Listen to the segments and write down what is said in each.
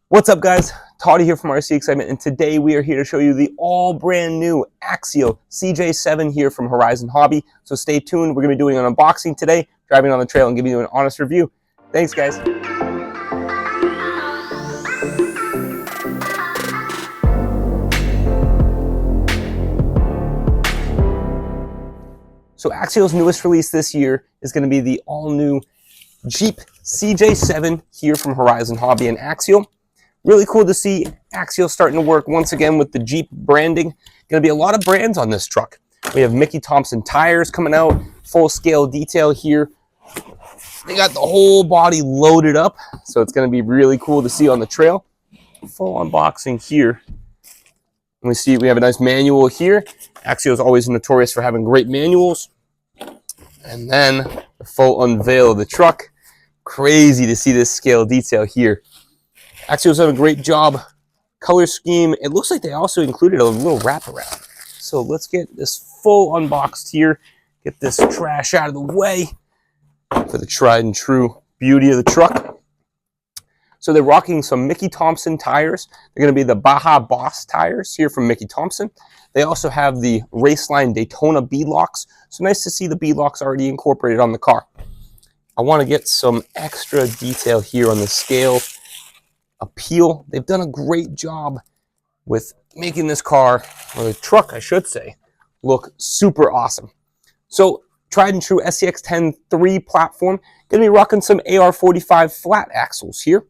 What's up, guys? Toddy here from RCExcitement, and today we are here to show you the all brand new Axial CJ-7 here from Horizon Hobby. So stay tuned. We're going to be doing an unboxing today, driving on the trail, and giving you an honest review. Thanks, guys. So Axial's newest release this year is going to be the all new Jeep CJ-7 here from Horizon Hobby and Axial. Really cool to see Axial starting to work once again with the Jeep branding. Going to be a lot of brands on this truck. We have Mickey Thompson tires coming out, full scale detail here. They got the whole body loaded up, so it's going to be really cool to see on the trail. Full unboxing here. And we see we have a nice manual here. Axial is always notorious for having great manuals. And then the full unveil of the truck. Crazy to see this scale detail here. Axial's done a great job. Color scheme. It looks like they also included a little wraparound. So let's get this full unboxed here. Get this trash out of the way for the tried and true beauty of the truck. So they're rocking some Mickey Thompson tires. They're going to be the Baja Boss tires here from Mickey Thompson. They also have the Raceline Daytona beadlocks. So nice to see the beadlocks already incorporated on the car. I want to get some extra detail here on the scale. Appeal. They've done a great job with making this car, or the truck I should say, look super awesome. So tried and true SCX10 3 platform. Going to be rocking some AR45 flat axles here.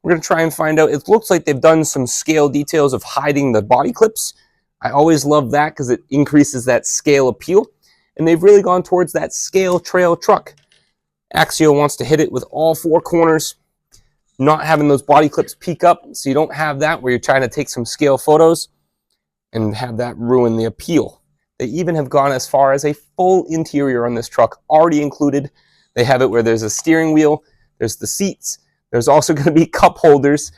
We're going to try and find out. It looks like they've done some scale details of hiding the body clips. I always love that because it increases that scale appeal. And they've really gone towards that scale trail truck. Axial wants to hit it with all four corners, not having those body clips peek up, so you don't have that where you're trying to take some scale photos and have that ruin the appeal. They even have gone as far as a full interior on this truck already included. They have it where there's a steering wheel, there's the seats, there's also going to be cup holders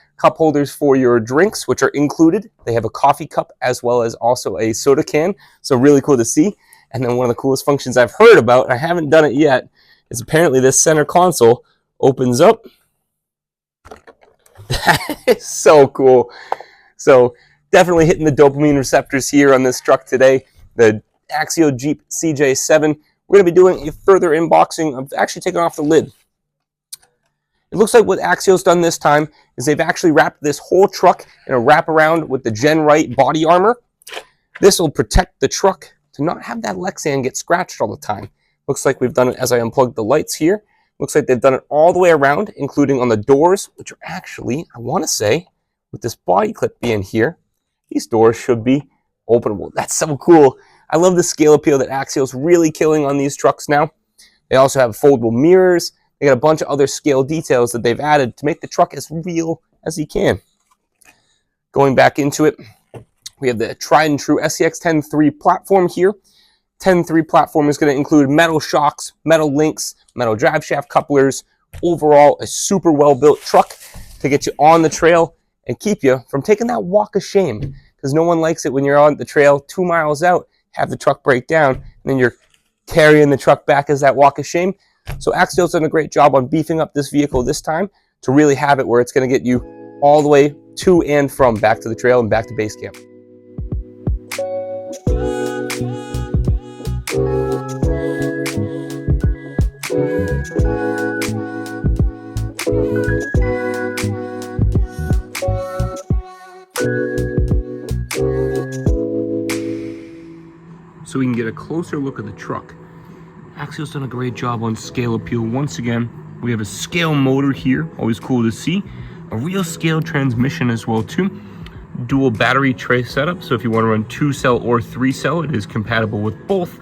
for your drinks, which are included. They have a coffee cup as well as also a soda can, so really cool to see. And then one of the coolest functions I've heard about, and I haven't done it yet, is apparently this center console opens up. That is so cool. So definitely hitting the dopamine receptors here on this truck today. The Axial Jeep CJ-7. We're going to be doing a further unboxing of actually taking off the lid. It looks like what Axial's done this time is they've actually wrapped this whole truck in a wraparound with the GenRight body armor. This will protect the truck to not have that Lexan get scratched all the time. Looks like we've done it as I unplugged the lights here. Looks like they've done it all the way around, including on the doors, which are actually, I want to say, with this body clip being here, these doors should be openable. That's so cool. I love the scale appeal that Axial's really killing on these trucks now. They also have foldable mirrors. They got a bunch of other scale details that they've added to make the truck as real as you can. Going back into it, we have the tried and true SCX10 3 platform here. 10.3 platform is going to include metal shocks, metal links, metal drive shaft couplers. Overall, a super well-built truck to get you on the trail and keep you from taking that walk of shame. Because no one likes it when you're on the trail 2 miles out, have the truck break down, and then you're carrying the truck back as that walk of shame. So Axial's done a great job on beefing up this vehicle this time to really have it where it's going to get you all the way to and from back to the trail and back to base camp. So we can get a closer look at the truck. Axial's done a great job on scale appeal. Once again, we have a scale motor here, always cool to see. A real scale transmission as well too. Dual battery tray setup, so if you want to run 2-cell or 3-cell, it is compatible with both.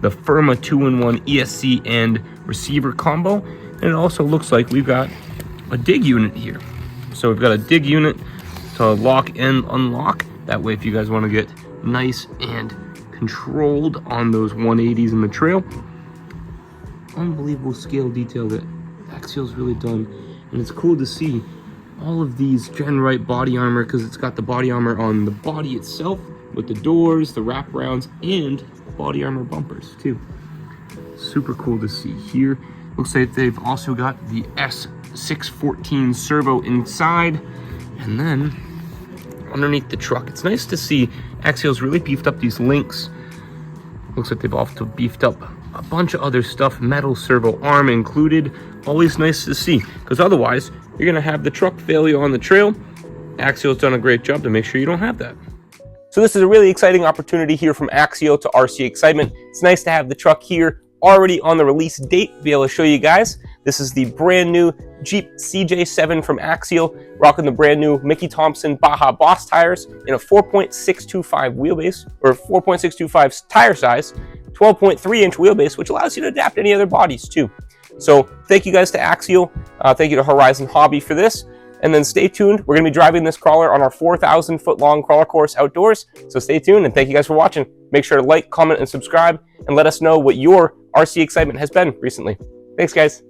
The Firma 2-in-1 ESC and receiver combo. And it also looks like we've got a dig unit here. So we've got a dig unit to lock and unlock. That way if you guys want to get nice and controlled on those 180s in the trail. Unbelievable scale detail that Axial's really done. And it's cool to see all of these GenRight body armor, because it's got the body armor on the body itself with the doors, the wraparounds, and body armor bumpers too. Super cool to see here. Looks like they've also got the S614 servo inside. And then underneath the truck, it's nice to see Axial's really beefed up these links. Looks like they've also beefed up a bunch of other stuff, metal servo arm included. Always nice to see, because otherwise you're gonna have the truck fail you on the trail. Axial's done a great job to make sure you don't have that. So this is a really exciting opportunity here from Axial to RCExcitement. It's nice to have the truck here already on the release date to be able to show you guys. This is the brand new Jeep CJ-7 from Axial, rocking the brand new Mickey Thompson Baja Boss tires in a 4.625 wheelbase, or 4.625 tire size, 12.3-inch wheelbase, which allows you to adapt any other bodies too. So thank you guys to Axial. Thank you to Horizon Hobby for this. And then stay tuned. We're going to be driving this crawler on our 4,000-foot long crawler course outdoors. So stay tuned, and thank you guys for watching. Make sure to like, comment, and subscribe, and let us know what your RC excitement has been recently. Thanks, guys.